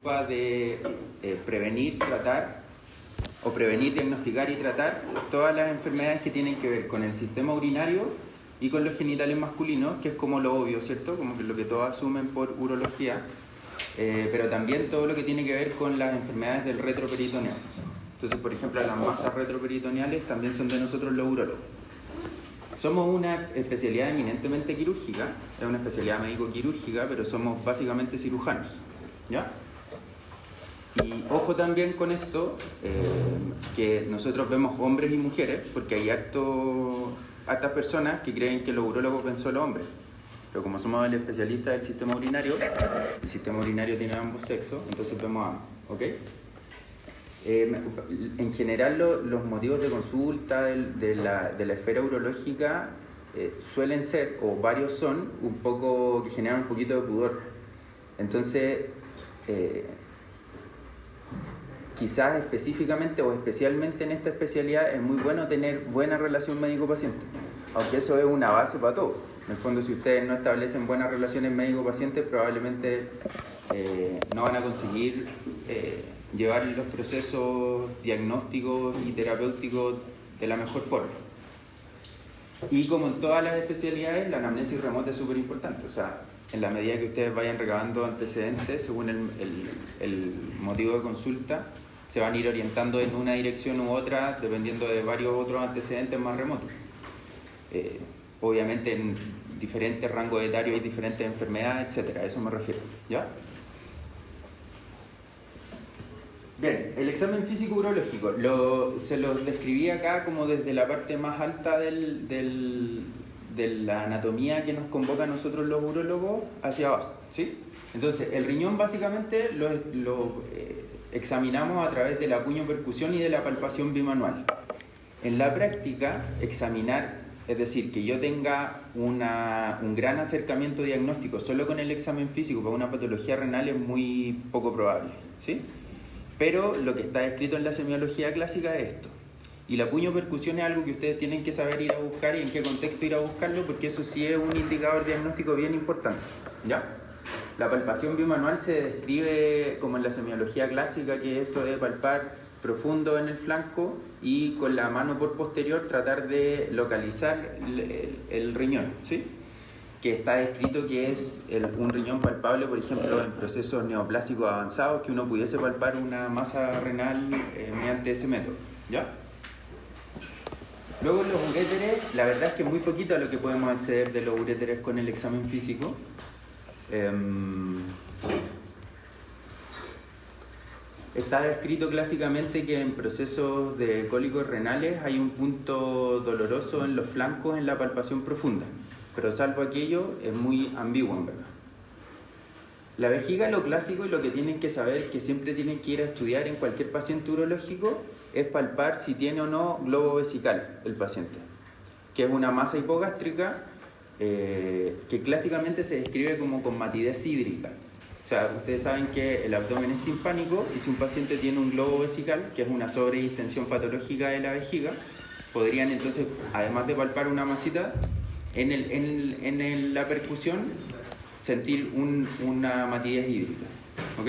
de prevenir, tratar o prevenir, diagnosticar y tratar todas las enfermedades que tienen que ver con el sistema urinario y con los genitales masculinos, que es como lo obvio, ¿cierto? Como que lo que todos asumen por urología, pero también todo lo que tiene que ver con las enfermedades del retroperitoneo. Entonces, por ejemplo, las masas retroperitoneales también son de nosotros los urólogos. Somos una especialidad eminentemente quirúrgica, es una especialidad médico-quirúrgica, pero somos básicamente cirujanos, ¿ya? Y ojo también con esto, que nosotros vemos hombres y mujeres, porque hay hartas personas que creen que los urólogos ven solo hombres. Pero como somos el especialista del sistema urinario, el sistema urinario tiene ambos sexos, entonces vemos ambos, ¿ok? En general los motivos de consulta de la esfera urológica suelen ser, o varios son, un poco que generan un poquito de pudor. Entonces, quizás específicamente o especialmente en esta especialidad es muy bueno tener buena relación médico-paciente, aunque eso es una base para todo. En el fondo, si ustedes no establecen buenas relaciones médico-paciente, probablemente no van a conseguir llevar los procesos diagnósticos y terapéuticos de la mejor forma. Y como en todas las especialidades, la anamnesis remota es súper importante. O sea, en la medida que ustedes vayan recabando antecedentes según el motivo de consulta, se van a ir orientando en una dirección u otra dependiendo de varios otros antecedentes más remotos. Obviamente en diferentes rangos etarios hay diferentes enfermedades, etcétera. A eso me refiero, ¿ya? Bien, el examen físico urológico se lo describí acá como desde la parte más alta de la anatomía que nos convoca a nosotros los urólogos hacia abajo, ¿sí? Entonces, el riñón básicamente lo examinamos a través de la puño-percusión y de la palpación bimanual. En la práctica, examinar, es decir, que yo tenga un gran acercamiento diagnóstico solo con el examen físico para una patología renal es muy poco probable, ¿sí? Pero lo que está escrito en la semiología clásica es esto. Y la puño-percusión es algo que ustedes tienen que saber ir a buscar y en qué contexto ir a buscarlo, porque eso sí es un indicador diagnóstico bien importante, ¿ya? La palpación bimanual se describe como en la semiología clásica, que es esto de palpar profundo en el flanco y con la mano por posterior tratar de localizar el riñón, ¿sí? Que está descrito que es un riñón palpable, por ejemplo, en procesos neoplásicos avanzados, que uno pudiese palpar una masa renal mediante ese método, ¿ya? Luego los uréteres, la verdad es que muy poquito a lo que podemos acceder de los uréteres con el examen físico. Está descrito clásicamente que en procesos de cólicos renales hay un punto doloroso en los flancos en la palpación profunda, pero salvo aquello es muy ambiguo en verdad. La vejiga, lo clásico y lo que tienen que saber, que siempre tienen que ir a estudiar en cualquier paciente urológico, es palpar si tiene o no globo vesical el paciente, que es una masa hipogástrica que clásicamente se describe como con matidez hídrica. O sea, ustedes saben que el abdomen es timpánico y si un paciente tiene un globo vesical, que es una sobredistensión patológica de la vejiga, podrían entonces, además de palpar una masita, en la percusión sentir una matidez hídrica, ¿ok?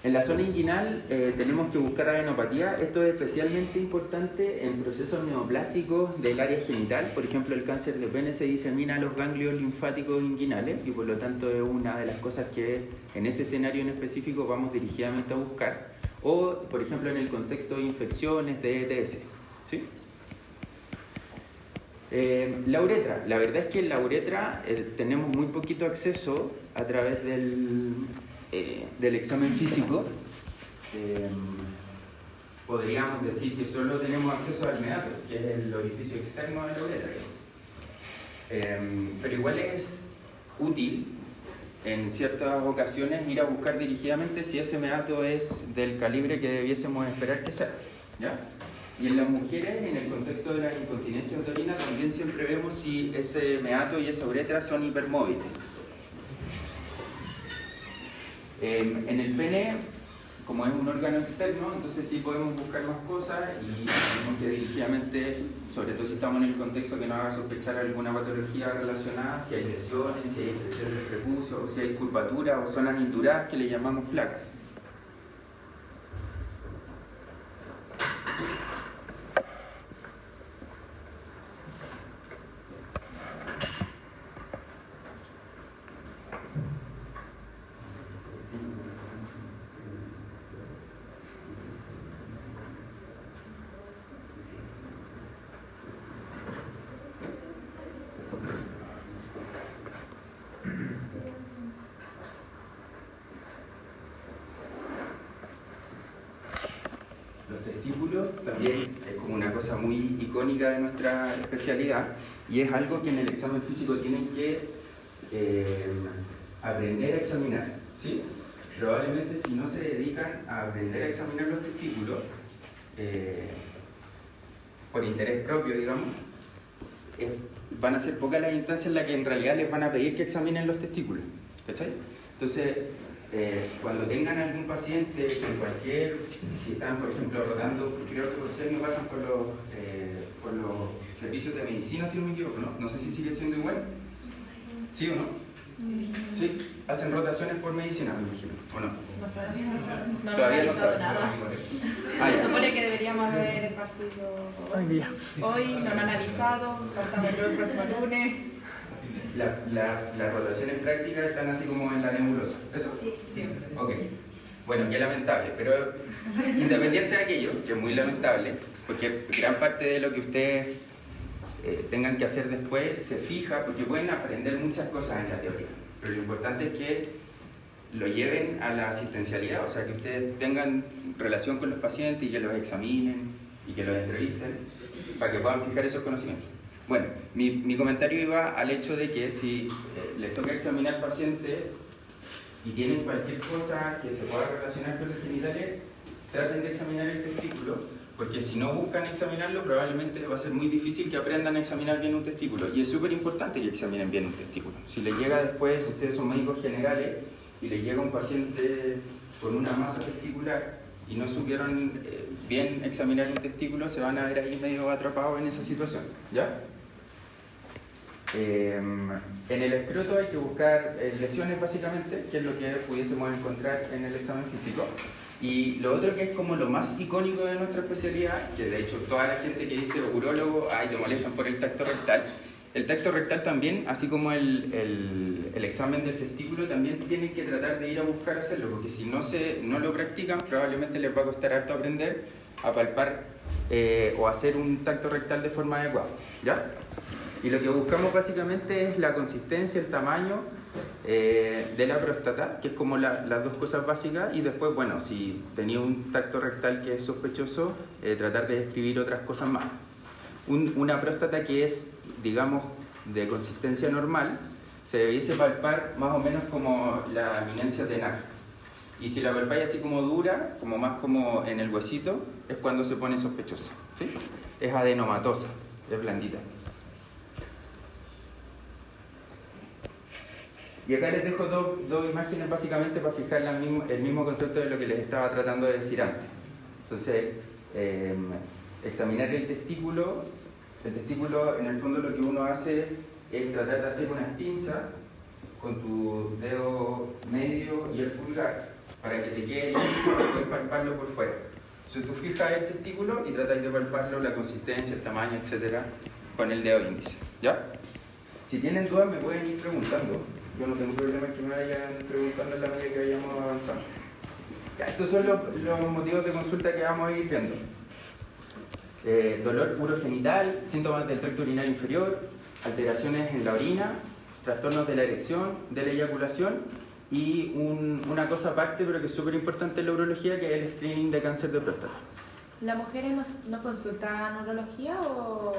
En la zona inguinal tenemos que buscar adenopatía. Esto es especialmente importante en procesos neoplásicos del área genital. Por ejemplo, el cáncer de pene se disemina a los ganglios linfáticos inguinales y por lo tanto es una de las cosas que en ese escenario en específico vamos dirigidamente a buscar. O, por ejemplo, en el contexto de infecciones de ETS, ¿sí? La uretra. La verdad es que en la uretra tenemos muy poquito acceso a través del examen físico. Podríamos decir que solo tenemos acceso al meato, que es el orificio externo de la uretra. Pero igual es útil en ciertas ocasiones ir a buscar dirigidamente si ese meato es del calibre que debiésemos esperar que sea, ¿ya? Y en las mujeres, en el contexto de la incontinencia uterina, también siempre vemos si ese meato y esa uretra son hipermóviles. En el pene como es un órgano externo, entonces sí podemos buscar más cosas y tenemos que dirigidamente, sobre todo si estamos en el contexto que nos haga sospechar alguna patología relacionada, si hay lesiones, si hay extensión del prepucio, o si hay curvatura o zonas induradas que le llamamos placas. También es como una cosa muy icónica de nuestra especialidad y es algo que en el examen físico tienen que aprender a examinar, ¿sí? Probablemente si no se dedican a aprender a examinar los testículos por interés propio, digamos, van a ser pocas las instancias en las que en realidad les van a pedir que examinen los testículos, ¿cachai? Entonces, cuando tengan algún paciente en cualquier, si están por ejemplo rotando, creo que por ser no pasan por los servicios de medicina, si no me equivoco, ¿no? No sé si sigue siendo igual. ¿Sí o no? Sí. Hacen rotaciones por medicina, me imagino, ¿o no? No Todavía no saben nada. Se supone que deberíamos haber partido hoy, no nos han avisado, partamos el próximo lunes. Las rotaciones prácticas están así como en la nebulosa, ¿eso? Sí. Ok. Bueno, qué lamentable, pero independiente de aquello, que es muy lamentable, porque gran parte de lo que ustedes tengan que hacer después se fija, porque pueden aprender muchas cosas en la teoría, pero lo importante es que lo lleven a la asistencialidad, o sea, que ustedes tengan relación con los pacientes y que los examinen y que los entrevisten para que puedan fijar esos conocimientos. Bueno, mi comentario iba al hecho de que si les toca examinar pacientes y tienen cualquier cosa que se pueda relacionar con los genitales, traten de examinar el testículo, porque si no buscan examinarlo, probablemente va a ser muy difícil que aprendan a examinar bien un testículo. Y es súper importante que examinen bien un testículo. Si les llega después, ustedes son médicos generales, y les llega un paciente con una masa testicular y no supieron bien examinar un testículo, se van a ver ahí medio atrapados en esa situación, ¿ya? En el escroto hay que buscar lesiones básicamente, que es lo que pudiésemos encontrar en el examen físico. Y lo otro que es como lo más icónico de nuestra especialidad, que de hecho toda la gente que dice urólogo, ay, te molestan por el tacto rectal. El tacto rectal también, así como el examen del testículo, también tienen que tratar de ir a buscar hacerlo, porque si no lo practican, probablemente les va a costar harto aprender a palpar o hacer un tacto rectal de forma adecuada, ¿ya? Y lo que buscamos básicamente es la consistencia, el tamaño de la próstata, que es como las dos cosas básicas, y después, bueno, si tenía un tacto rectal que es sospechoso, tratar de describir otras cosas más. Una próstata que es, digamos, de consistencia normal, se debiese palpar más o menos como la eminencia tenar. Y si la palpáis así como dura, como más como en el huesito, es cuando se pone sospechosa, ¿sí? Es adenomatosa, es blandita. Y acá les dejo dos imágenes básicamente para fijar el mismo concepto de lo que les estaba tratando de decir antes. Entonces, examinar el testículo en el fondo lo que uno hace es tratar de hacer unas pinzas con tu dedo medio y el pulgar para que te quede liso y puedes palparlo por fuera. Entonces tú fijas el testículo y tratas de palparlo, la consistencia, el tamaño, etcétera, con el dedo índice, ¿ya? Si tienen dudas me pueden ir preguntando. Yo no tengo problema en que me vayan preguntando en la medida que vayamos avanzando. Ya, estos son los motivos de consulta que vamos a ir viendo. Dolor urogenital, síntomas del tracto urinario inferior, alteraciones en la orina, trastornos de la erección, de la eyaculación y una cosa aparte, pero que es súper importante en la urología, que es el screening de cáncer de próstata. ¿Las mujeres no consultan urología o...?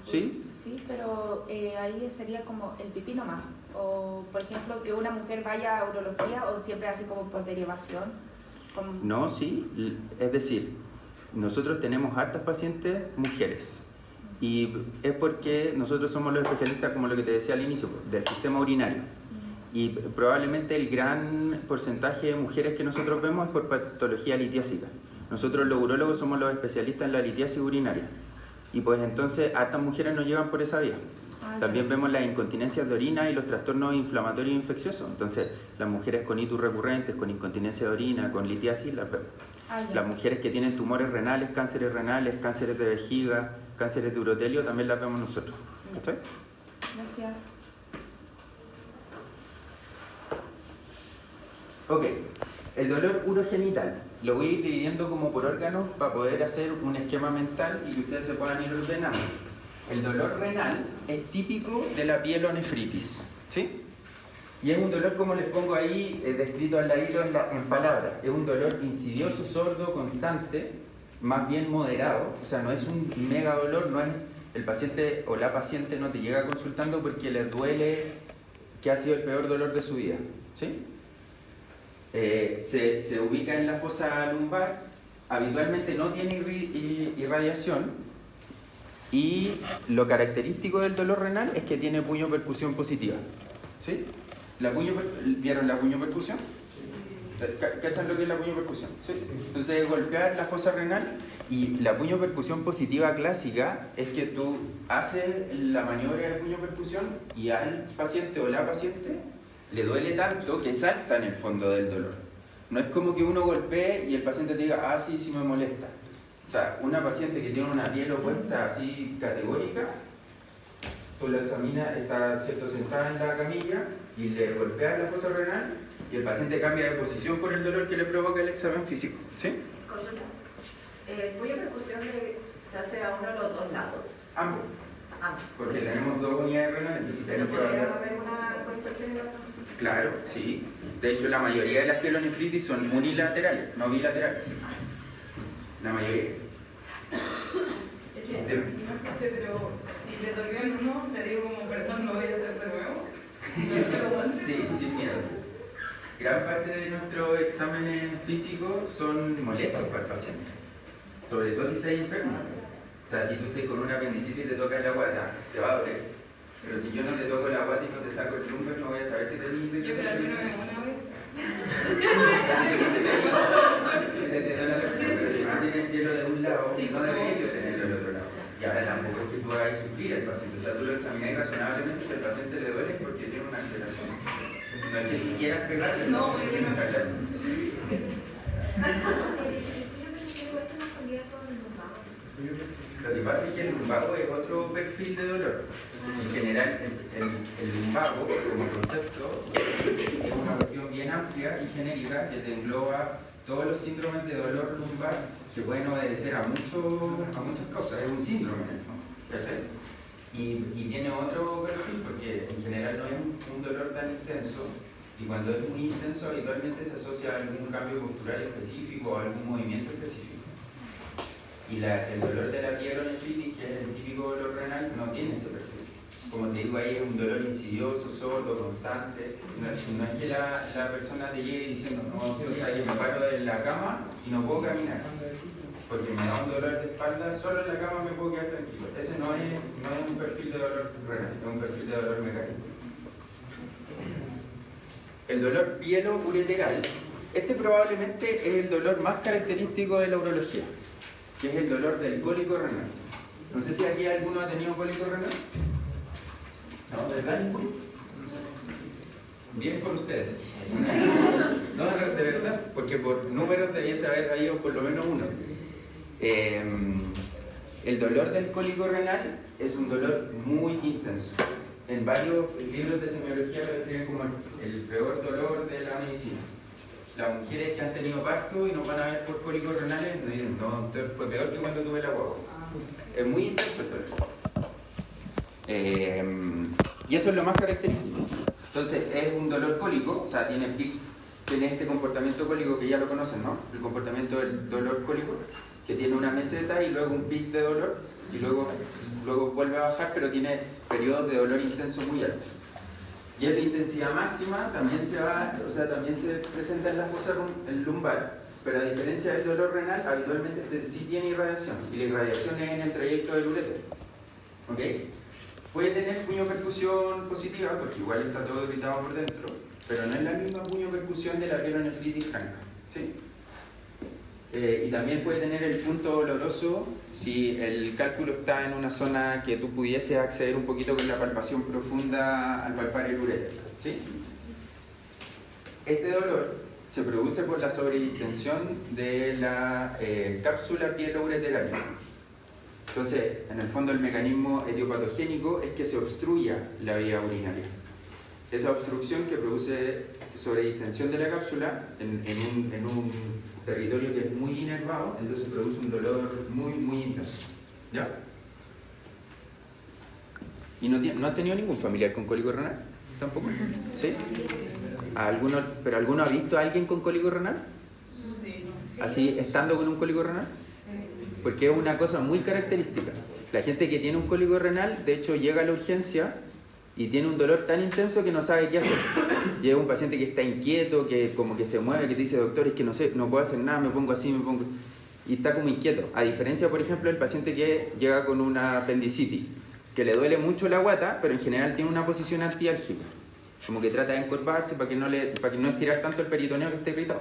Sí. Sí, pero ahí sería como el pipí nomás. O, por ejemplo, que una mujer vaya a urología o siempre así como por derivación. No, sí. Es decir, nosotros tenemos hartas pacientes mujeres. Y es porque nosotros somos los especialistas, como lo que te decía al inicio, del sistema urinario. y probablemente el gran porcentaje de mujeres que nosotros vemos es por patología litiásica. Nosotros los urólogos somos los especialistas en la litiasis urinaria. Y pues entonces hartas mujeres nos llevan por esa vía. También vemos las incontinencias de orina y los trastornos inflamatorios infecciosos. Entonces, las mujeres con itus recurrentes, con incontinencia de orina, con litiasis, las vemos. Las mujeres que tienen tumores renales, cánceres de vejiga, cánceres de urotelio, también las vemos nosotros. ¿Está bien? Gracias. Ok, el dolor urogenital. Lo voy a ir dividiendo como por órganos para poder hacer un esquema mental y que ustedes se puedan ir ordenando. El dolor renal es típico de la pielonefritis, ¿sí? Y es un dolor, como les pongo ahí, descrito al ladito en palabras. Es un dolor insidioso, sordo, constante, más bien moderado. O sea, no es un mega dolor, no es el paciente o la paciente no te llega consultando porque le duele que ha sido el peor dolor de su vida, ¿sí? Se ubica en la fosa lumbar, habitualmente no tiene irradiación. Y lo característico del dolor renal es que tiene puño-percusión positiva. ¿Sí? ¿Vieron la puño-percusión? ¿Cachan lo que es la puño-percusión? ¿Sí? Entonces, golpear la fosa renal y la puño-percusión positiva clásica es que tú haces la maniobra de puño-percusión y al paciente o la paciente le duele tanto que salta en el fondo del dolor. No es como que uno golpee y el paciente te diga, sí, sí me molesta. O sea, una paciente que tiene una piel opuesta así categórica, tú la examinas, está ¿cierto? Sentada en la camilla y le golpeas la fosa renal y el paciente cambia de posición por el dolor que le provoca el examen físico. ¿Sí? Consulta. ¿Puño-percusión se hace a uno de los dos lados? Ambos. Porque tenemos dos unidades renales, entonces tenemos que ¿Podría hablar. haber una coinfección en la otra? Claro, sí. De hecho, la mayoría de las pielonefritis son unilaterales, no bilaterales. La mayoría. Es que no escuché, pero si le dolió en uno, le digo como perdón, lo voy a hacer de nuevo. Sí, sin miedo. Gran parte de nuestros exámenes físicos son molestos para el paciente, sobre todo si estás enfermo. O sea, si tú estás con una apendicitis y te toca la guata, te va a doler. Pero si yo no te toco la guata y no te saco el lumbar, no voy a saber que te Yo digo. se la quiero en una vez. Pero si no tienes hielo de un lado, no deberías tenerlo del otro lado. Y ahora tampoco es que tú hagas sufrir al paciente. O sea, tú lo examinas razonablemente, si al paciente le duele es porque tiene una alteración. No es que tú quieras pegarle. No, es que no. ¿Cachai? Lo que pasa es que el lumbago es otro perfil de dolor. En general, el lumbago, como concepto, es una cuestión bien amplia y genérica que te engloba todos los síndromes de dolor lumbar que pueden obedecer a muchas causas. Es un síndrome, ¿no? Y tiene otro perfil porque en general no es un dolor tan intenso. Y cuando es muy intenso, habitualmente se asocia a algún cambio postural específico o a algún movimiento específico. Y el dolor de la pielonefritis, que es el típico dolor renal, no tiene ese perfil. Como te digo, ahí es un dolor insidioso, sordo, constante. No es que la persona te llegue diciendo, no, o sea, que me paro de la cama y no puedo caminar. Porque me da un dolor de espalda, solo en la cama me puedo quedar tranquilo. Ese no es un perfil de dolor renal, es un perfil de dolor mecánico. El dolor pielo-ureteral, este probablemente es el dolor más característico de la urología, que es el dolor del cólico renal. No sé si aquí alguno ha tenido cólico renal. ¿No? ¿Verdad? Bien por ustedes. No, de verdad, porque por números debiese haber habido por lo menos uno. El dolor del cólico renal es un dolor muy intenso. En varios libros de semiología lo describen como el peor dolor de la medicina. Las mujeres que han tenido parto y nos van a ver por cólicos renales nos dicen, no, doctor, fue peor que cuando tuve la guagua. Es muy intenso el dolor. Y eso es lo más característico. Entonces, es un dolor cólico, o sea, tiene este comportamiento cólico que ya lo conocen, ¿no? El comportamiento del dolor cólico, que tiene una meseta y luego un pic de dolor, y luego vuelve a bajar, pero tiene periodos de dolor intenso muy altos. Y es de intensidad máxima, también se presenta en la fosa lumbar, pero a diferencia del dolor renal, habitualmente sí tiene irradiación, y la irradiación es en el trayecto del uréter. ¿Ok? Puede tener puño-percusión positiva, porque igual está todo irritado por dentro, pero no es la misma punio-percusión de la pielonefritis franca. ¿Sí? Y también puede tener el punto doloroso si el cálculo está en una zona que tú pudieses acceder un poquito con la palpación profunda al palpar el ureter. ¿Sí? Este dolor se produce por la sobredistensión de la cápsula pielo-ureteral. Entonces, en el fondo el mecanismo etiopatogénico es que se obstruya la vía urinaria. Esa obstrucción que produce sobredistensión de la cápsula en un territorio que es muy inervado, entonces produce un dolor muy, muy intenso. ¿Ya? ¿Y no has tenido ningún familiar con cólico renal? ¿Tampoco? ¿Sí? ¿Pero alguno ha visto a alguien con cólico renal? ¿Así estando con un cólico renal? Porque es una cosa muy característica. La gente que tiene un cólico renal, de hecho, llega a la urgencia y tiene un dolor tan intenso que no sabe qué hacer. Llega un paciente que está inquieto, que como que se mueve, que te dice, doctor, es que no sé, no puedo hacer nada, me pongo así, y está como inquieto. A diferencia, por ejemplo, del paciente que llega con una apendicitis, que le duele mucho la guata, pero en general tiene una posición antiálgica. Como que trata de encorvarse para que no estirar tanto el peritoneo que esté irritado.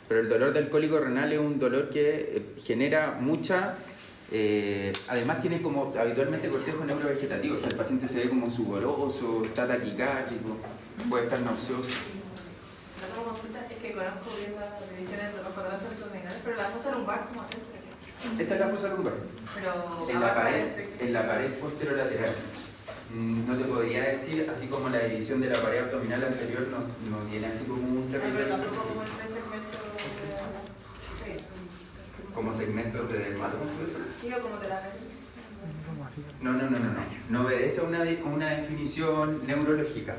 Pero el dolor del cólico renal es un dolor que genera mucha... además tiene como habitualmente cortejo neurovegetativo, o sea, el paciente se ve como sudoroso, está taquicárdico, puede estar nauseoso. La otra consulta es que conozco bien las divisiones de los cuadrantes abdominales, pero la fosa lumbar, ¿cómo es esto? Esta es la fosa lumbar. Pero En la pared posterolateral. No te podría decir, así como la división de la pared abdominal anterior no tiene así como un territorio. pero tampoco como el segmento de... Sí. Como segmentos de dermatómetro. Digo, como te la ves. No. No obedece a una definición neurológica.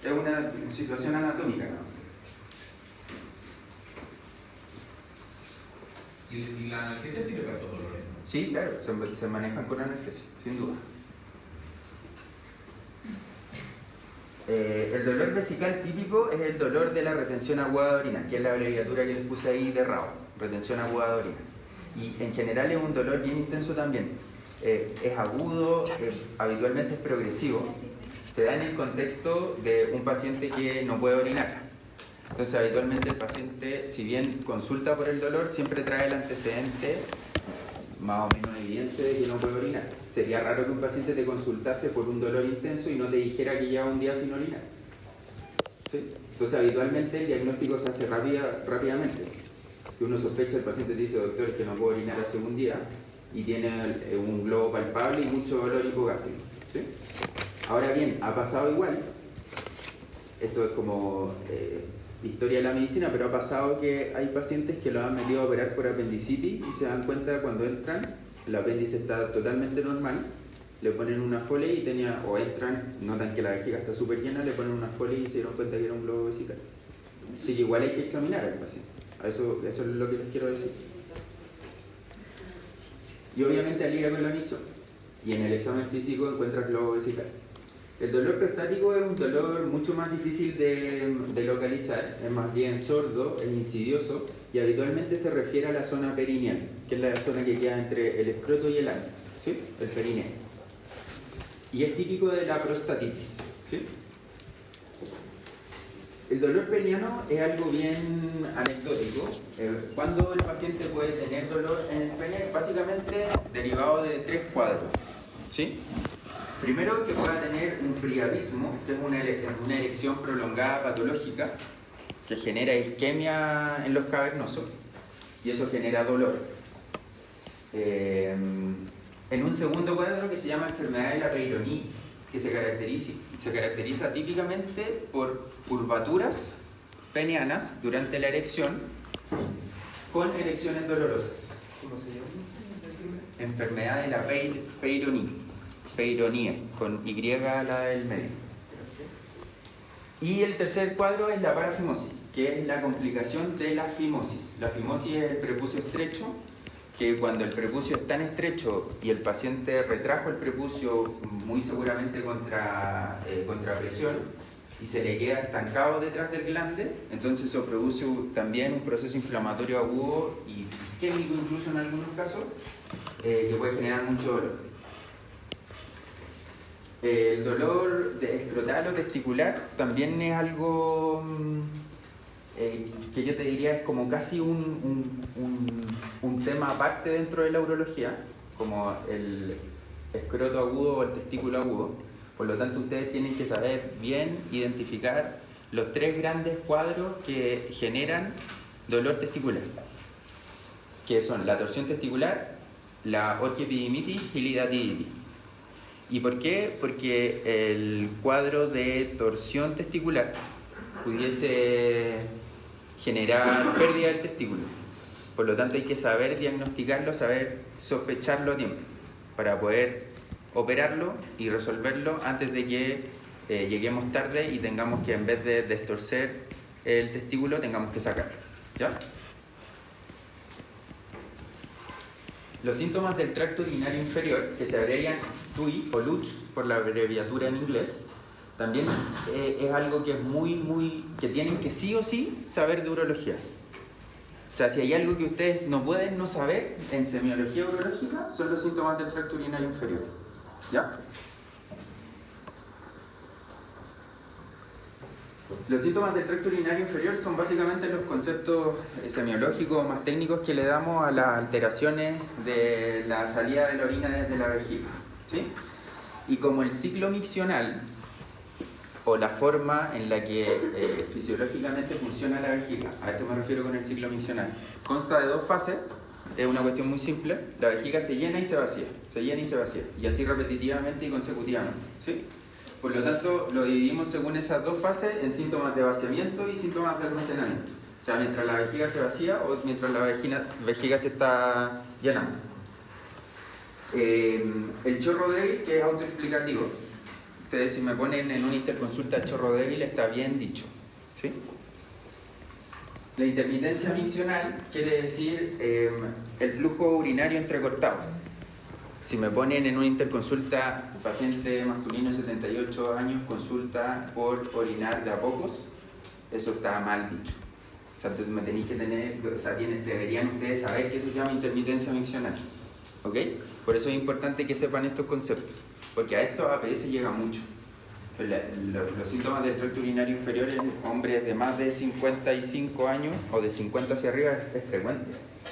Es una situación anatómica, ¿no? ¿Y la analgesia sirve para estos dolores? Sí, claro, se manejan con anestesia, sin duda. El dolor vesical típico es el dolor de la retención aguda de orina, que es la abreviatura que les puse ahí de RAO, retención aguda de orina. Y en general es un dolor bien intenso también. Es agudo, habitualmente es progresivo. Se da en el contexto de un paciente que no puede orinar. Entonces habitualmente el paciente, si bien consulta por el dolor, siempre trae el antecedente más o menos evidente de que no puede orinar. Sería raro que un paciente te consultase por un dolor intenso y no te dijera que lleva un día sin orinar. ¿Sí? Entonces habitualmente el diagnóstico se hace rápidamente. Si uno sospecha, el paciente te dice, doctor, es que no puedo orinar hace un día y tiene un globo palpable y mucho dolor hipogástrico. ¿Sí? Ahora bien, ha pasado igual, esto es como historia de la medicina, pero ha pasado que hay pacientes que lo han metido a operar por apendicitis y se dan cuenta cuando entran, el apéndice está totalmente normal, le ponen una folia y o entran, notan que la vejiga está súper llena, le ponen una folia y se dieron cuenta que era un globo vesical. Así que igual hay que examinar al paciente, eso es lo que les quiero decir. Y obviamente alivia con la mixo, y en el examen físico encuentras globo vesical. El dolor prostático es un dolor mucho más difícil de localizar, es más bien sordo, es insidioso y habitualmente se refiere a la zona perineal, que es la zona que queda entre el escroto y el ano, ¿sí? El perineo. Y es típico de la prostatitis, ¿sí? El dolor peniano es algo bien anecdótico. ¿Cuándo el paciente puede tener dolor en el pene? Básicamente derivado de 3 cuadros, ¿sí? Primero, que pueda tener un priapismo, que es una erección prolongada patológica que genera isquemia en los cavernosos y eso genera dolor. En un segundo cuadro que se llama enfermedad de la Peyronie, que se caracteriza típicamente por curvaturas penianas durante la erección con erecciones dolorosas. ¿Cómo se llama? Enfermedad de la Peyronie, con Y a la del medio. Y el tercer cuadro es la parafimosis, que es la complicación de la fimosis. La fimosis es el prepucio estrecho, que cuando el prepucio es tan estrecho y el paciente retrajo el prepucio muy seguramente contra presión y se le queda estancado detrás del glande, entonces eso produce también un proceso inflamatorio agudo y isquémico incluso en algunos casos, que puede generar mucho dolor. El dolor escrotal o testicular también es algo que yo te diría es como casi un tema aparte dentro de la urología, como el escroto agudo o el testículo agudo. Por lo tanto, ustedes tienen que saber bien identificar los 3 grandes cuadros que generan dolor testicular, que son la torsión testicular, la orquiepididimitis y la hidatiditis. ¿Y por qué? Porque el cuadro de torsión testicular pudiese generar pérdida del testículo. Por lo tanto, hay que saber diagnosticarlo, saber sospecharlo a tiempo para poder operarlo y resolverlo antes de que lleguemos tarde y tengamos que, en vez de destorcer el testículo, tengamos que sacarlo. ¿Ya? Los síntomas del tracto urinario inferior, que se abrevian STUI o LUTS por la abreviatura en inglés, también es algo que es que tienen que sí o sí saber de urología. O sea, si hay algo que ustedes no pueden no saber en semiología urológica, son los síntomas del tracto urinario inferior. ¿Ya? Los síntomas del tracto urinario inferior son básicamente los conceptos semiológicos más técnicos que le damos a las alteraciones de la salida de la orina desde la vejiga, ¿sí? Y como el ciclo miccional, o la forma en la que fisiológicamente funciona la vejiga, a esto me refiero con el ciclo miccional, consta de 2 fases, es una cuestión muy simple, la vejiga se llena y se vacía, y así repetitivamente y consecutivamente, ¿sí? Por lo tanto, lo dividimos según esas 2 fases en síntomas de vaciamiento y síntomas de almacenamiento. O sea, mientras la vejiga se vacía o mientras la vejiga se está llenando. El chorro débil, que es autoexplicativo. Ustedes, si me ponen en una interconsulta chorro débil, está bien dicho, ¿sí? La intermitencia miccional quiere decir el flujo urinario entrecortado. Si me ponen en una interconsulta, paciente masculino de 78 años, consulta por orinar de a pocos, eso está mal dicho. O sea, entonces me tenéis que tener, deberían ustedes saber que eso se llama intermitencia miccional. ¿Ok? Por eso es importante que sepan estos conceptos, porque a esto a veces llega mucho. Los síntomas del tracto urinario inferior en hombres de más de 55 años o de 50 hacia arriba es frecuente.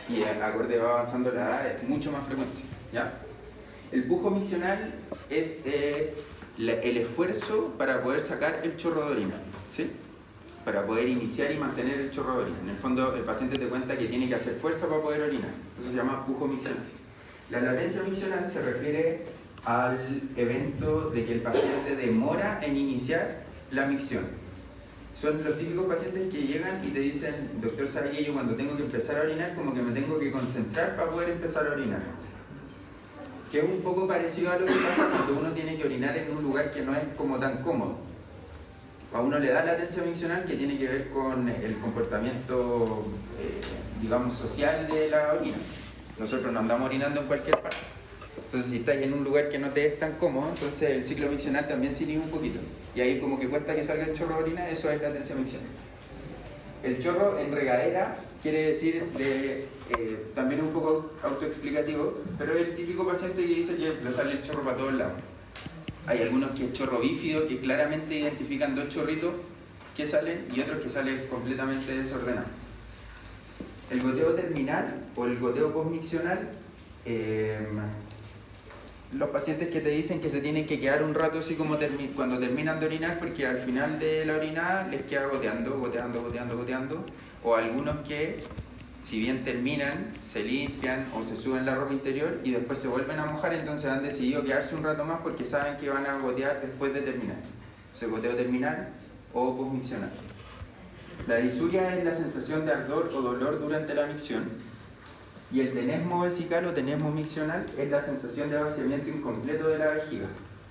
Y acorde va avanzando la edad, es mucho más frecuente. ¿Ya? El pujo miccional es el esfuerzo para poder sacar el chorro de orina, ¿sí? Para poder iniciar y mantener el chorro de orina. En el fondo, el paciente te cuenta que tiene que hacer fuerza para poder orinar. Eso se llama pujo miccional. La latencia miccional se refiere al evento de que el paciente demora en iniciar la micción. Son los típicos pacientes que llegan y te dicen: doctor, ¿sabe que yo cuando tengo que empezar a orinar como que me tengo que concentrar para poder empezar a orinar? Que es un poco parecido a lo que pasa cuando uno tiene que orinar en un lugar que no es como tan cómodo. A uno le da latencia miccional, que tiene que ver con el comportamiento, digamos, social de la orina. Nosotros no andamos orinando en cualquier parte. Entonces, si estás en un lugar que no te es tan cómodo, entonces el ciclo miccional también se inhibe un poquito. Y ahí como que cuesta que salga el chorro de orina, eso es latencia miccional. El chorro en regadera quiere decir también un poco autoexplicativo, pero es el típico paciente que dice que le sale el chorro para todos lados. Hay algunos que es chorro bífido, que claramente identifican 2 chorritos que salen, y otros que salen completamente desordenados. El goteo terminal o el goteo postmiccional, los pacientes que te dicen que se tienen que quedar un rato así como cuando terminan de orinar, porque al final de la orinada les queda goteando, o algunos que, si bien terminan, se limpian o se suben la ropa interior y después se vuelven a mojar, entonces han decidido quedarse un rato más porque saben que van a gotear después de terminar. Entonces, goteo terminal o postmiccional. La disuria es la sensación de ardor o dolor durante la micción, y el tenesmo vesical o tenesmo miccional es la sensación de vaciamiento incompleto de la vejiga.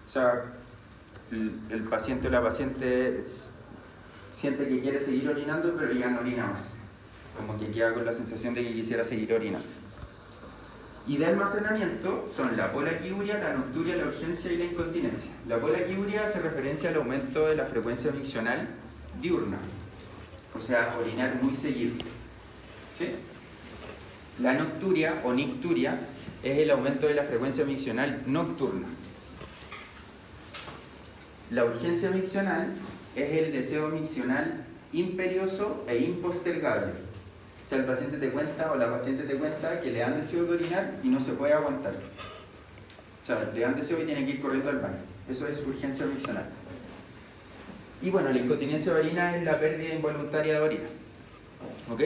O sea, el paciente o la paciente siente que quiere seguir orinando, pero ya no orina más. Como que queda con la sensación de que quisiera seguir orinando. Y de almacenamiento son la polaquiuria, la nocturia, la urgencia y la incontinencia. La polaquiuria hace referencia al aumento de la frecuencia miccional diurna. O sea, orinar muy seguido. ¿Sí? La nocturia o nicturia es el aumento de la frecuencia miccional nocturna. la urgencia miccional es el deseo miccional imperioso e impostergable. O sea, el paciente te cuenta o la paciente te cuenta que le dan deseo de orinar y no se puede aguantar. O sea, le dan deseo y tiene que ir corriendo al baño. Eso es urgencia miccional. Y bueno, la incontinencia de orina es la pérdida involuntaria de orina. ¿Ok?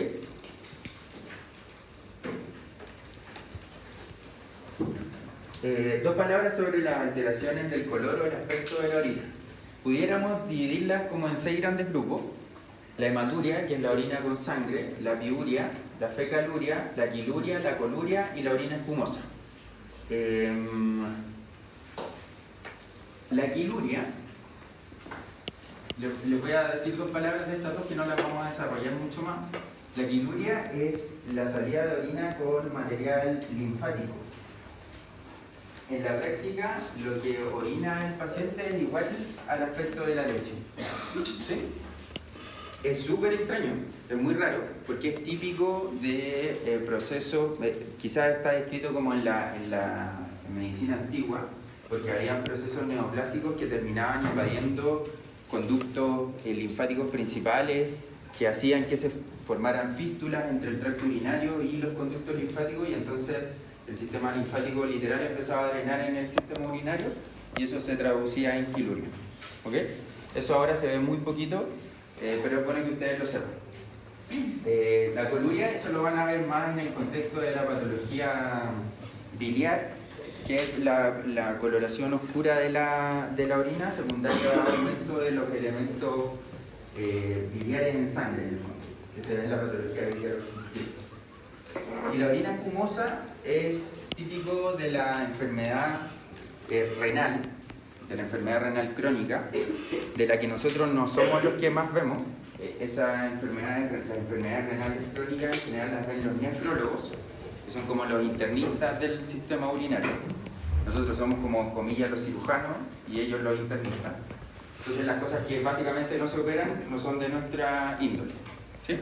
Dos palabras sobre las alteraciones del color o el aspecto de la orina. Pudiéramos dividirlas como en 6 grandes grupos. La hematuria, que es la orina con sangre, la piuria, la fecaluria, la quiluria, la coluria y la orina espumosa. La quiluria, les voy a decir 2 palabras de estas dos que no las vamos a desarrollar mucho más. La quiluria es la salida de orina con material linfático. En la práctica, lo que orina el paciente es igual al aspecto de la leche. ¿Sí? Es súper extraño, es muy raro, porque es típico de procesos, quizás está descrito como en la medicina antigua, porque había procesos neoplásicos que terminaban invadiendo conductos linfáticos principales, que hacían que se formaran fístulas entre el tracto urinario y los conductos linfáticos, y entonces el sistema linfático literal empezaba a drenar en el sistema urinario, y eso se traducía en quiluria. ¿Ok? Eso ahora se ve muy poquito, pero es bueno que ustedes lo sepan. La coluria, eso lo van a ver más en el contexto de la patología biliar, que es la coloración oscura de la orina, secundaria al aumento de los elementos biliares en sangre, en el fondo, que se ve en la patología biliar. Y la orina espumosa es típico de la enfermedad renal, de la enfermedad renal crónica, de la que nosotros no somos los que más vemos. Esa enfermedad, las enfermedades renales crónicas en general las ven los nefrólogos, que son como los internistas del sistema urinario. Nosotros somos como, comillas, los cirujanos y ellos los internistas. Entonces las cosas que básicamente no se operan no son de nuestra índole. ¿Sí?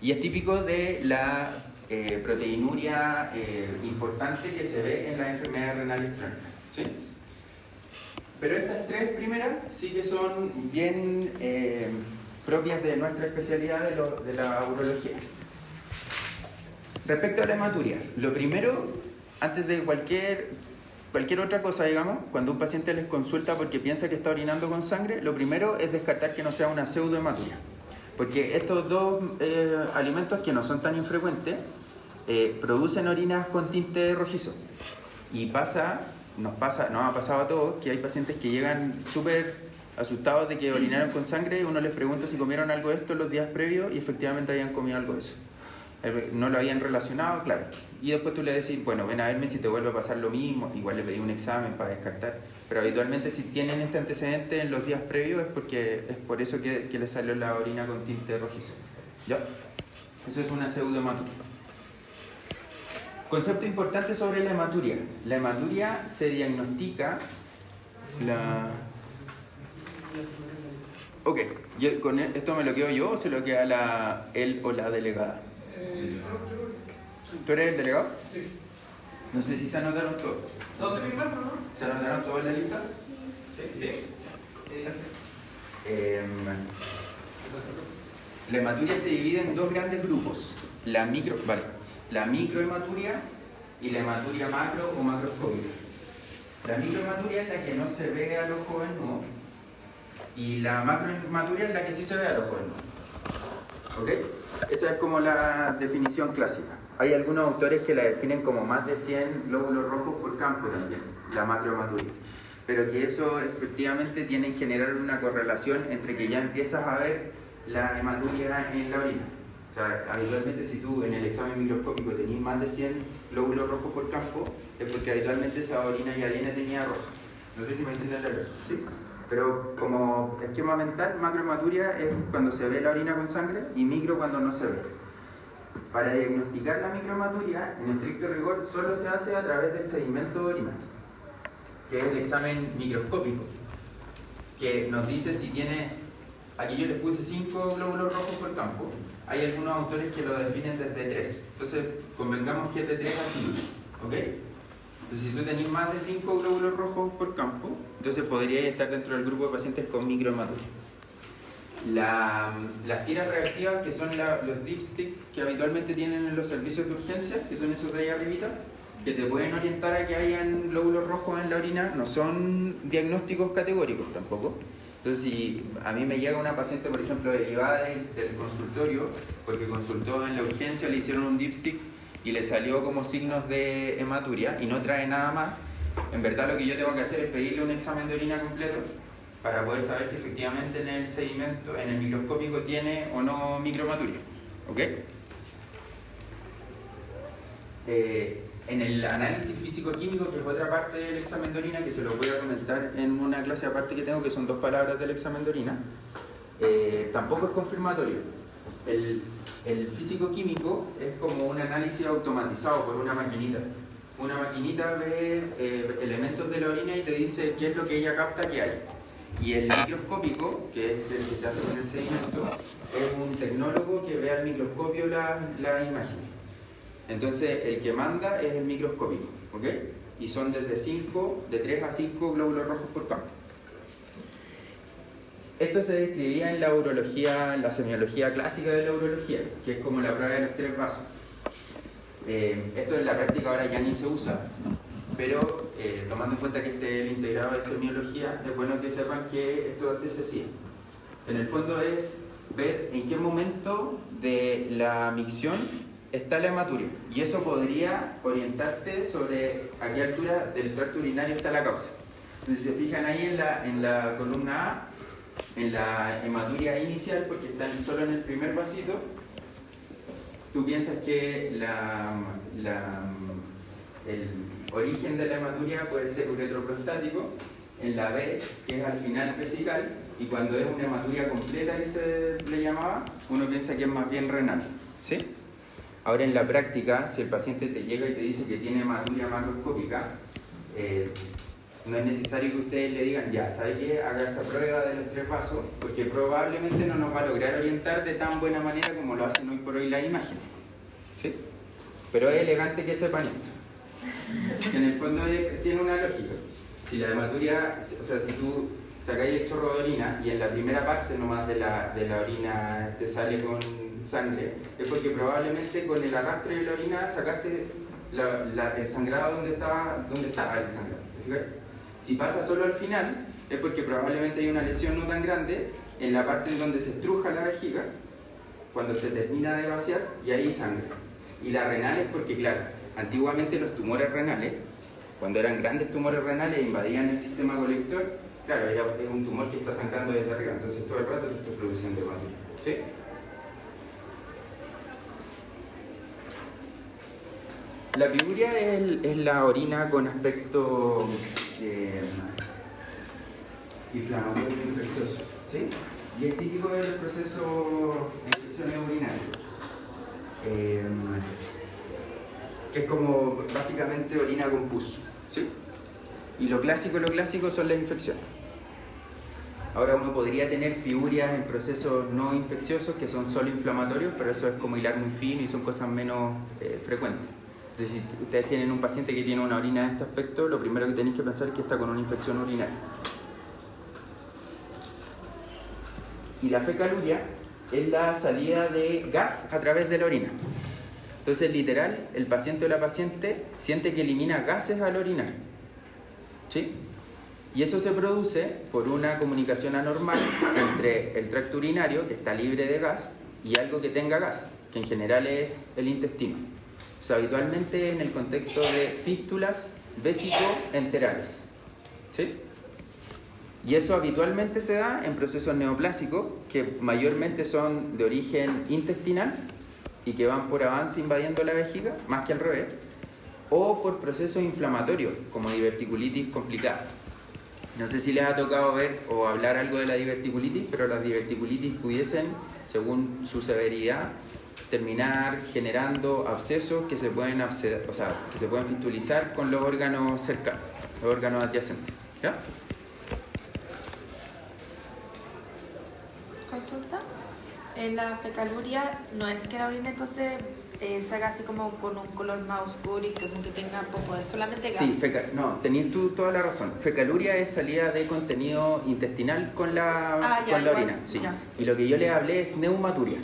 Y es típico de la proteinuria importante que se ve en las enfermedades renales crónicas. ¿Sí? Pero estas 3 primeras sí que son bien propias de nuestra especialidad de la urología. Respecto a la hematuria, lo primero, antes de cualquier otra cosa, digamos, cuando un paciente les consulta porque piensa que está orinando con sangre, lo primero es descartar que no sea una pseudohematuria. Porque estos 2 alimentos que no son tan infrecuentes producen orinas con tinte rojizo. Y nos ha pasado a todos que hay pacientes que llegan súper asustados de que orinaron con sangre y uno les pregunta si comieron algo de esto los días previos y efectivamente habían comido algo de eso. No lo habían relacionado, claro. Y después tú le decís, bueno, ven a verme si te vuelve a pasar lo mismo, igual le pedí un examen para descartar. Pero habitualmente si tienen este antecedente en los días previos es porque es por eso que les salió la orina con tinte rojizo. ¿Ya? Eso es una pseudohematuria. Concepto importante sobre la hematuria. La hematuria se diagnostica Ok, con esto me lo quedo yo o se lo queda él o la delegada. ¿Tú eres el delegado? Sí. No sé si se anotaron todos. No, se me encanta, ¿no? ¿Se anotaron todos en la lista? Sí. La hematuria se divide en 2 grandes grupos. La microhematuria y la hematuria macro o macroscópica. La microhematuria es la que no se ve al ojo desnudo y la macrohematuria es la que sí se ve al ojo desnudo. ¿Ok? Esa es como la definición clásica. Hay algunos autores que la definen como más de 100 glóbulos rojos por campo también, la macrohematuria. Pero que eso efectivamente tiene en general una correlación entre que ya empiezas a ver la hematuria en la orina. O sea, habitualmente si tú en el examen microscópico tenés más de 100 glóbulos rojos por campo, es porque habitualmente esa orina ya viene teñida roja. No sé si me entienden eso, ¿sí? Pero como esquema mental, macrohematuria es cuando se ve la orina con sangre y micro cuando no se ve. Para diagnosticar la microhematuria, en estricto rigor, solo se hace a través del sedimento de orina, que es el examen microscópico, que nos dice si tiene, aquí yo les puse 5 glóbulos rojos por campo, hay algunos autores que lo definen desde 3, entonces convengamos que es de 3 a 5, ¿ok? Entonces, si tú tenés más de 5 glóbulos rojos por campo, entonces podrías estar dentro del grupo de pacientes con microhematuria. Las tiras reactivas, que son los dipsticks que habitualmente tienen en los servicios de urgencia, que son esos de ahí arribita, que te pueden orientar a que hayan glóbulos rojos en la orina, no son diagnósticos categóricos tampoco. Entonces, si a mí me llega una paciente, por ejemplo, derivada del consultorio, porque consultó en la urgencia, le hicieron un dipstick y le salió como signos de hematuria y no trae nada más, en verdad lo que yo tengo que hacer es pedirle un examen de orina completo para poder saber si efectivamente en el sedimento, en el microscópico, tiene o no microhematuria. ¿Ok? En el análisis físico-químico, que es otra parte del examen de orina, que se lo voy a comentar en una clase aparte que tengo, que son 2 palabras del examen de orina, tampoco es confirmatorio. El físico-químico es como un análisis automatizado por una maquinita. Una maquinita ve elementos de la orina y te dice qué es lo que ella capta que hay. Y el microscópico, que es el que se hace con el sedimento, es un tecnólogo que ve al microscopio la imagen. Entonces, el que manda es el microscópico, ¿ok? Y son de 3 a 5 glóbulos rojos por campo. Esto se describía en la urología, la semiología clásica de la urología, que es como la prueba de los 3 vasos. Esto en la práctica ahora ya ni se usa, pero tomando en cuenta que este es el integrado de semiología, es bueno que sepan que esto antes se hacía. En el fondo es ver en qué momento de la micción está la hematuria, y eso podría orientarte sobre a qué altura del tracto urinario está la causa. Entonces, si se fijan ahí en la columna A, en la hematuria inicial, porque están solo en el primer vasito, tú piensas que el origen de la hematuria puede ser uretroprostático, en la B, que es al final vesical, y cuando es una hematuria completa que se le llamaba, uno piensa que es más bien renal, ¿sí? Ahora, en la práctica, si el paciente te llega y te dice que tiene hematuria macroscópica, no es necesario que ustedes le digan, ya, ¿sabe qué? Haga esta prueba de los 3 pasos, porque probablemente no nos va a lograr orientar de tan buena manera como lo hacen hoy por hoy las imágenes, ¿sí? Pero es elegante que sepan esto. Que en el fondo tiene una lógica. Si la hematuria, o sea, si tú sacáis el chorro de orina y en la primera parte nomás de la orina te sale con sangre, es porque probablemente con el arrastre de la orina sacaste el sangrado donde estaba el sangrado. ¿Okay? Si pasa solo al final, es porque probablemente hay una lesión no tan grande en la parte en donde se estruja la vejiga, cuando se termina de vaciar, y ahí sangra. Y la renal es porque, claro, antiguamente los tumores renales, cuando eran grandes tumores renales, invadían el sistema colector, claro, es un tumor que está sangrando desde arriba, entonces todo el rato te está produciendo hematuria. ¿Sí? La piguria es la orina con aspecto inflamatorio e infeccioso, ¿sí? Y es típico del proceso de infecciones urinarias, que es como básicamente orina con pus, ¿sí? Y lo clásico son las infecciones. Ahora, uno podría tener pigurias en procesos no infecciosos que son solo inflamatorios, pero eso es como hilar muy fino y son cosas menos frecuentes. Entonces, si ustedes tienen un paciente que tiene una orina de este aspecto, lo primero que tenéis que pensar es que está con una infección urinaria. Y la fecaluria es la salida de gas a través de la orina. Entonces, literal, el paciente o la paciente siente que elimina gases al orinar, ¿sí? Y eso se produce por una comunicación anormal entre el tracto urinario, que está libre de gas, y algo que tenga gas, que en general es el intestino. O sea, habitualmente en el contexto de fístulas vésico-enterales, ¿sí? Y eso habitualmente se da en procesos neoplásicos, que mayormente son de origen intestinal y que van por avance invadiendo la vejiga, más que al revés, o por procesos inflamatorios, como diverticulitis complicada. No sé si les ha tocado ver o hablar algo de la diverticulitis, pero las diverticulitis pudiesen, según su severidad, terminar generando abscesos que se pueden fistulizar con los órganos cercanos, los órganos adyacentes. ¿Ya? Consulta. En la fecaluria no es que la orina entonces salga así como con un color más oscuro y como que tenga poco, es solamente gas. Sí, no, tenías tú toda la razón. Fecaluria es salida de contenido intestinal con la igual, orina. Sí. ya. Y lo que yo les hablé es neumaturia.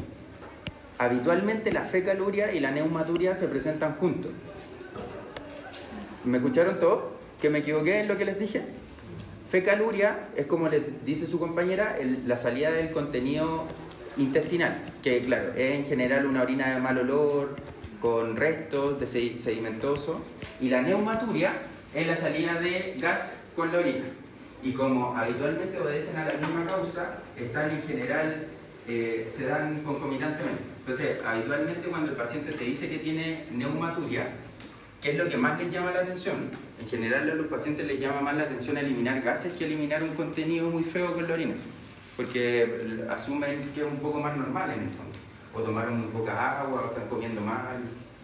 Habitualmente la fecaluria y la neumaturia se presentan juntos. ¿Me escucharon todos? ¿Que me equivoqué en lo que les dije? Fecaluria es, como les dice su compañera, la salida del contenido intestinal, que claro, es en general una orina de mal olor, con restos de sedimentoso, y la neumaturia es la salida de gas con la orina. Y como habitualmente obedecen a la misma causa, están en general, se dan concomitantemente. Entonces, habitualmente cuando el paciente te dice que tiene neumaturia, ¿qué es lo que más les llama la atención? En general a los pacientes les llama más la atención eliminar gases que eliminar un contenido muy feo con la orina, porque asumen que es un poco más normal en el fondo, o tomaron muy poca agua, o están comiendo mal,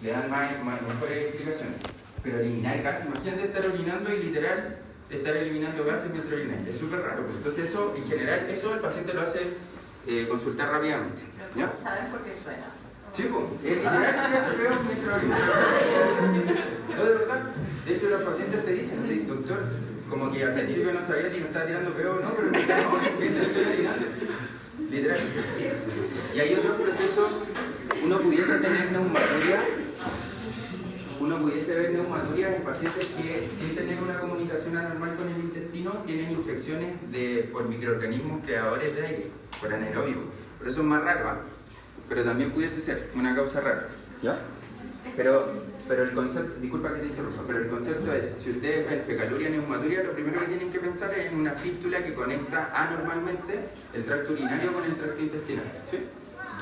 le dan mejores explicaciones. Pero eliminar gases, imagínate estar orinando y literal estar eliminando gases mientras orinas, es súper raro. Pues. Entonces eso, en general, eso el paciente lo hace consultar rápidamente. ¿Ya? ¿Cómo saben por qué suena? Sí, pues, literal que hace feo mientras orinas. No, de verdad. De hecho, los pacientes te dicen, sí, doctor, como que al principio no sabía si me estaba tirando peo o no, pero me está no, estoy orinando. Literal. Y hay otros procesos, uno pudiese tener neumaturia, uno pudiese ver neumaturia en pacientes que, sin tener una comunicación anormal con el intestino, tienen infecciones por microorganismos creadores de aire, por anaerobio. Por eso es más raro, ¿eh? Pero también pudiese ser una causa rara. ¿Ya? Pero el concepto, disculpa que te interrumpa, pero el concepto es, si ustedes ven fecaluria, neumaturia, lo primero que tienen que pensar es en una fístula que conecta anormalmente el tracto urinario con el tracto intestinal. ¿Sí?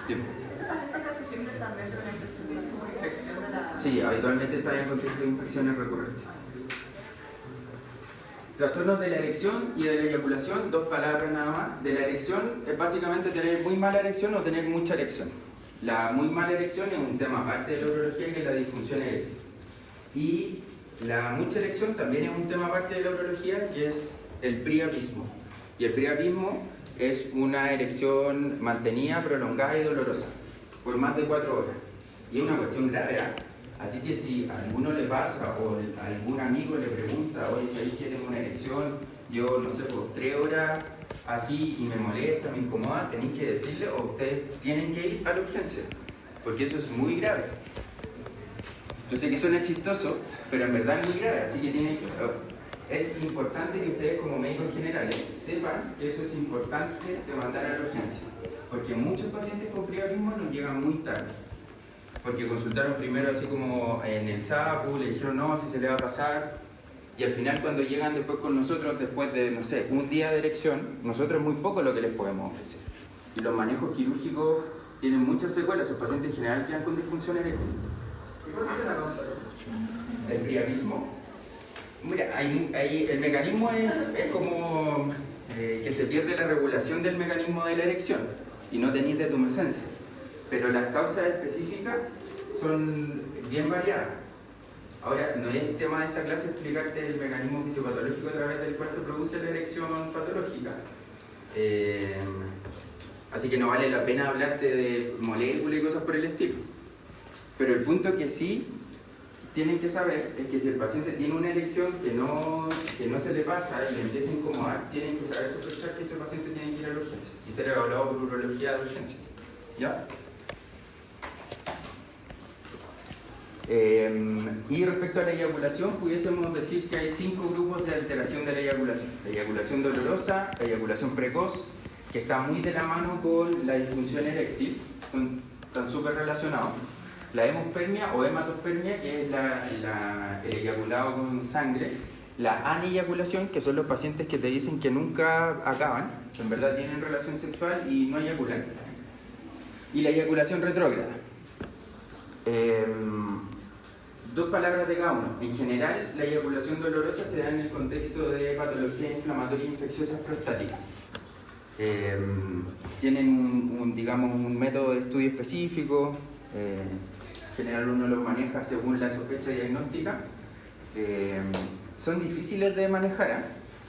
Tiempo. Esta gente casi siempre están dentro de una infección de la... Sí, habitualmente está en contexto de infecciones recurrentes. Trastornos de la erección y de la eyaculación, 2 palabras nada más. De la erección es básicamente tener muy mala erección o tener mucha erección. La muy mala erección es un tema aparte de la urología, que es la disfunción eréctil. Y la mucha erección también es un tema aparte de la urología, que es el priapismo. Y el priapismo es una erección mantenida, prolongada y dolorosa, por más de 4 horas. Y es una cuestión grave, ¿eh? Así que si a alguno le pasa o a algún amigo le pregunta, oye, ¿sabéis que tengo una erección? Yo, no sé, por 3 horas así y me molesta, me incomoda, tenéis que decirle o ustedes tienen que ir a la urgencia, porque eso es muy grave. Yo sé que suena chistoso, pero en verdad es muy grave, así que tienen que... Es importante que ustedes como médicos generales sepan que eso es importante de mandar a la urgencia, porque muchos pacientes con priapismo nos llegan muy tarde, porque consultaron primero así como en el SAPU, le dijeron no, si se le va a pasar, y al final cuando llegan después con nosotros, después de, no sé, un día de erección, nosotros es muy poco lo que les podemos ofrecer. Y los manejos quirúrgicos tienen muchas secuelas, los pacientes en general quedan con disfunción eréctil. El priapismo, mira, el mecanismo es como que se pierde la regulación del mecanismo de la erección y no tenéis de tumescencia. Pero las causas específicas son bien variadas. Ahora, no es el tema de esta clase explicarte el mecanismo fisiopatológico a través del cual se produce la erección patológica. Así que no vale la pena hablarte de moléculas y cosas por el estilo. Pero el punto que sí tienen que saber es que si el paciente tiene una erección que no se le pasa y le empieza a incomodar, tienen que saber sospechar que ese paciente tiene que ir a la urgencia y ser evaluado por urología de urgencia. ¿Ya? Y respecto a la eyaculación, pudiésemos decir que hay 5 grupos de alteración de la eyaculación. La eyaculación dolorosa, la eyaculación precoz, que está muy de la mano con la disfunción eréctil, están súper relacionados. La hemospermia o hematospermia, que es el eyaculado con sangre. La aneyaculación, que son los pacientes que te dicen que nunca acaban, en verdad tienen relación sexual y no eyaculan. Y la eyaculación retrógrada. 2 palabras de cada uno. En general, la eyaculación dolorosa se da en el contexto de patologías inflamatorias infecciosas prostáticas. Tienen digamos, un método de estudio específico. En general uno los maneja según la sospecha diagnóstica. Son difíciles de manejar, ¿eh?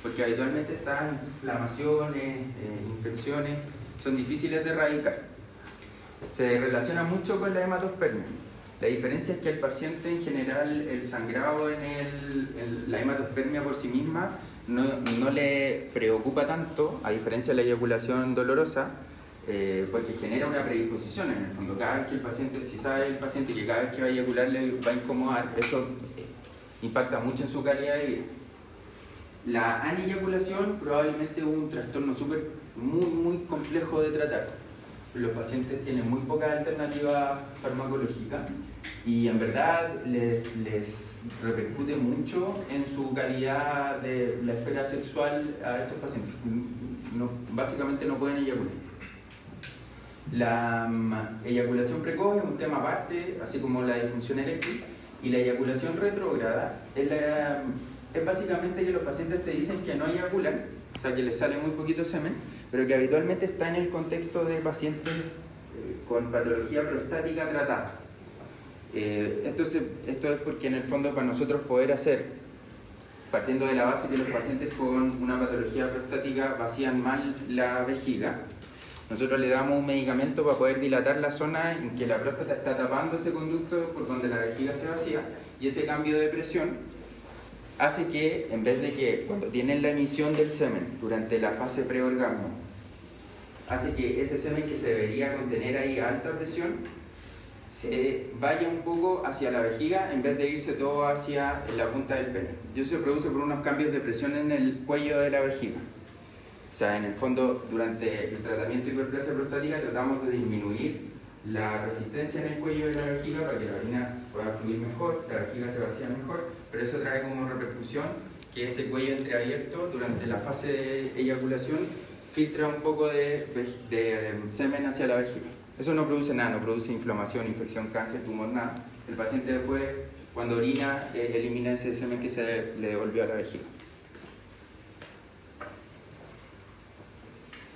Porque habitualmente están inflamaciones, infecciones, son difíciles de erradicar. Se relaciona mucho con la hematospermia. La diferencia es que al paciente en general el sangrado en la hematospermia por sí misma no le preocupa tanto, a diferencia de la eyaculación dolorosa, porque genera una predisposición en el fondo. Cada vez que el paciente, si sabe el paciente que cada vez que va a eyacular le va a incomodar, eso impacta mucho en su calidad de vida. La aneyaculación probablemente es un trastorno muy complejo de tratar. Los pacientes tienen muy poca alternativa farmacológica y en verdad les repercute mucho en su calidad de la esfera sexual a estos pacientes. Básicamente no pueden eyacular. La eyaculación precoz es un tema aparte, así como la disfunción eréctil, y la eyaculación retrógrada es básicamente que los pacientes te dicen que no eyaculan, o sea que les sale muy poquito semen, pero que habitualmente está en el contexto de pacientes con patología prostática tratada. Entonces, esto es porque en el fondo para nosotros poder hacer, partiendo de la base que los pacientes con una patología prostática vacían mal la vejiga, nosotros le damos un medicamento para poder dilatar la zona en que la próstata está tapando ese conducto por donde la vejiga se vacía, y ese cambio de presión hace que, en vez de que cuando tienen la emisión del semen durante la fase preorgasmo, hace que ese semen que se debería contener ahí a alta presión se vaya un poco hacia la vejiga en vez de irse todo hacia la punta del pene. Y eso se produce por unos cambios de presión en el cuello de la vejiga. O sea, en el fondo, durante el tratamiento de hiperplasia prostática tratamos de disminuir la resistencia en el cuello de la vejiga para que la orina pueda fluir mejor, la vejiga se vacía mejor, pero eso trae como repercusión que ese cuello entreabierto durante la fase de eyaculación filtra un poco de semen hacia la vejiga. Eso no produce nada, no produce inflamación, infección, cáncer, tumor, nada. El paciente después, cuando orina, elimina ese semen que se le devolvió a la vejiga.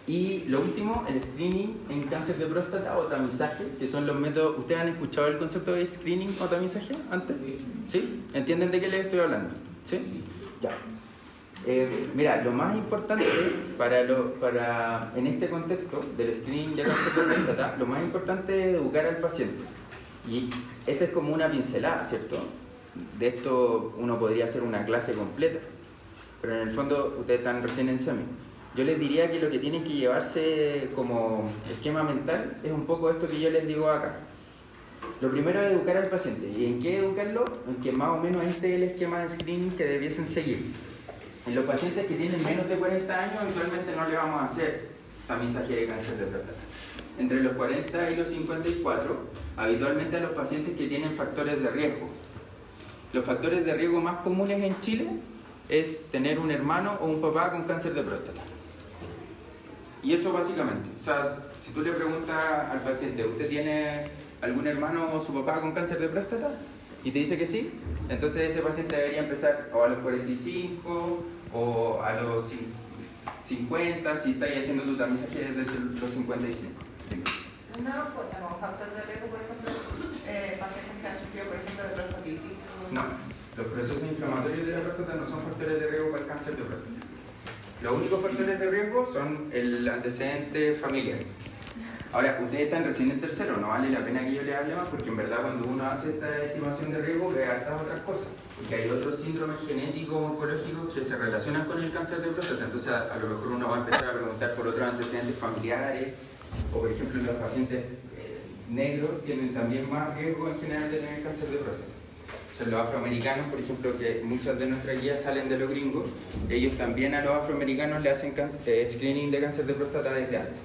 Y lo último, el screening en cáncer de próstata o tamizaje, que son los métodos. ¿Ustedes han escuchado el concepto de screening o tamizaje antes? ¿Sí? ¿Entienden de qué les estoy hablando? ¿Sí? Ya. Mira, lo más importante en este contexto del screening de cáncer de próstata, lo más importante es educar al paciente. Y esta es como una pincelada, ¿cierto? De esto uno podría hacer una clase completa, pero en el fondo ustedes están recién en semi. Yo les diría que lo que tienen que llevarse como esquema mental es un poco esto que yo les digo acá. Lo primero es educar al paciente. ¿Y en qué educarlo? En que más o menos este es el esquema de screening que debiesen seguir. En los pacientes que tienen menos de 40 años, habitualmente no le vamos a hacer tamizaje de cáncer de próstata. Entre los 40 y los 54, habitualmente a los pacientes que tienen factores de riesgo. Los factores de riesgo más comunes en Chile es tener un hermano o un papá con cáncer de próstata. Y eso básicamente. O sea, si tú le preguntas al paciente, ¿usted tiene algún hermano o su papá con cáncer de próstata? Y te dice que sí, entonces ese paciente debería empezar o a los 45 o a los 50 si estáis haciendo tu tamizaje desde los 55. ¿No cuenta como factor de riesgo, por ejemplo, pacientes que han sufrido, por ejemplo, de prostatitis? No, los procesos inflamatorios de la próstata no son factores de riesgo para el cáncer de próstata. Los únicos factores de riesgo son el antecedente familiar. Ahora, ustedes están recién en tercero, no vale la pena que yo les hable más porque en verdad cuando uno hace esta estimación de riesgo ve estas otras cosas, porque hay otros síndromes genéticos oncológicos que se relacionan con el cáncer de próstata, entonces a lo mejor uno va a empezar a preguntar por otros antecedentes familiares, o por ejemplo los pacientes negros tienen también más riesgo en general de tener cáncer de próstata. Son los afroamericanos, por ejemplo, que muchas de nuestras guías salen de los gringos, ellos también a los afroamericanos le hacen screening de cáncer de próstata desde antes.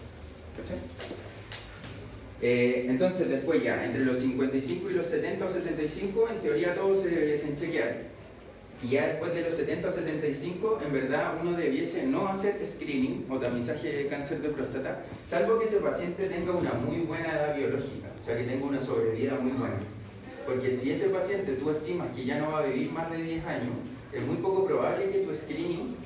Entonces después ya, entre los 55 y los 70 o 75, en teoría todos se debiesen chequear. Y ya después de los 70 o 75, en verdad uno debiese no hacer screening o tamizaje de cáncer de próstata, salvo que ese paciente tenga una muy buena edad biológica, o sea que tenga una sobrevida muy buena. Porque si ese paciente tú estimas que ya no va a vivir más de 10 años, es muy poco probable que tu screening,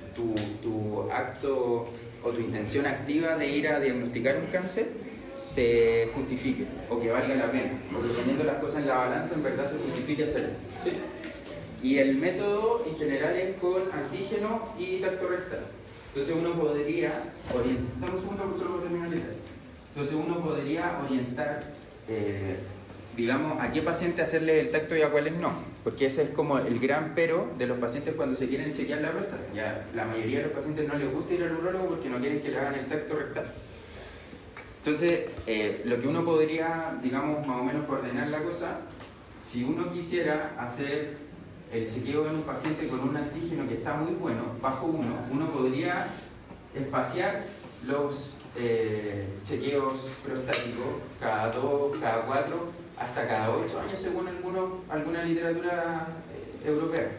tu acto o tu intención activa de ir a diagnosticar un cáncer se justifique o que valga la pena, porque teniendo las cosas en la balanza en verdad se justifique hacerlo. ¿Sí? Y el método en general es con antígeno y tacto rectal. Entonces uno podría orientar, Entonces uno podría orientar digamos, a qué paciente hacerle el tacto y a cuáles no, porque ese es como el gran pero de los pacientes cuando se quieren chequear la próstata. Ya la mayoría de los pacientes no les gusta ir al urólogo porque no quieren que le hagan el tacto rectal. Entonces, lo que uno podría, digamos, más o menos coordinar la cosa, si uno quisiera hacer el chequeo en un paciente con un antígeno que está muy bueno, bajo 1, uno podría espaciar los chequeos prostáticos cada 2, cada 4, hasta cada 8 años según alguna literatura europea.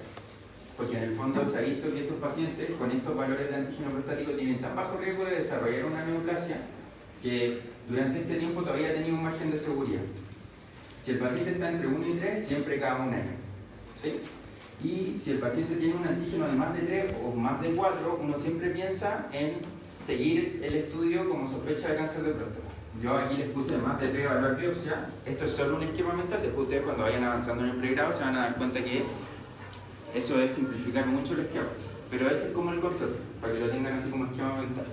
Porque en el fondo se ha visto que estos pacientes con estos valores de antígeno prostático tienen tan bajo riesgo de desarrollar una neoplasia que durante este tiempo todavía tenía un margen de seguridad. Si el paciente está entre 1 y 3, siempre cada 1 año. ¿Sí? Y si el paciente tiene un antígeno de más de 3 o más de 4, uno siempre piensa en seguir el estudio como sospecha de cáncer de próstata. Yo aquí les puse más de 3 evaluar biopsia. Esto es solo un esquema mental. Después ustedes cuando vayan avanzando en el pregrado se van a dar cuenta que eso es simplificar mucho el esquema. Pero ese es como el concepto, para que lo tengan así como esquema mental.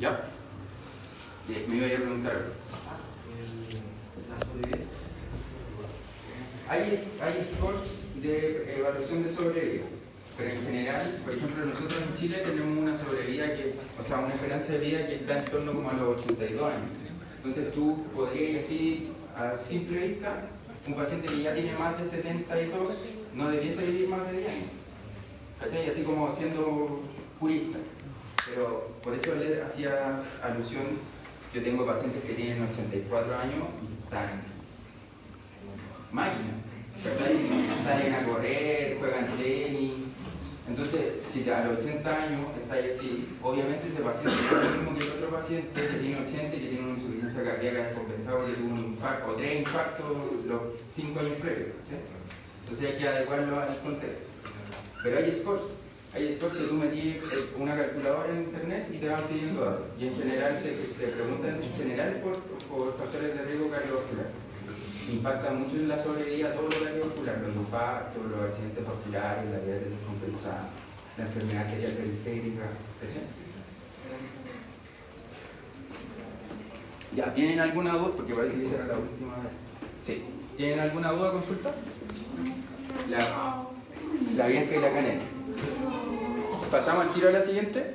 ¿Ya? Me iba a preguntar algo. Hay scores de evaluación de sobrevida, pero en general, por ejemplo, nosotros en Chile tenemos una sobrevida una esperanza de vida que está en torno como a los 82 años. Entonces tú podrías así, a simple vista, un paciente que ya tiene más de 62 no debiese vivir más de 10 años. ¿Cachai? Así como siendo purista. Pero por eso le hacía alusión, yo tengo pacientes que tienen 84 años y están máquinas. ¿Cachai? Salen a correr, juegan tenis. Entonces, si a los 80 años estáis así, obviamente ese paciente es lo mismo que el otro paciente que tiene 80 y que tiene una insuficiencia cardíaca descompensada porque tuvo un infarto o 3 infartos los 5 años previos. ¿Sí? Entonces hay que adecuarlo al contexto. Pero hay scores que tú metís una calculadora en internet y te van pidiendo datos. Y en general te preguntan por factores de riesgo cardiovascular. Impacta mucho en la sobrevida todo lo cardiovascular, los infartos, los accidentes vasculares, la diabetes descompensada, la enfermedad arterial periférica, etc. ¿Ya tienen alguna duda? Porque parece que esa era la última vez. Sí. ¿Tienen alguna duda? Consulta. La Bianca y la Canela. ¿Pasamos al tiro a la siguiente?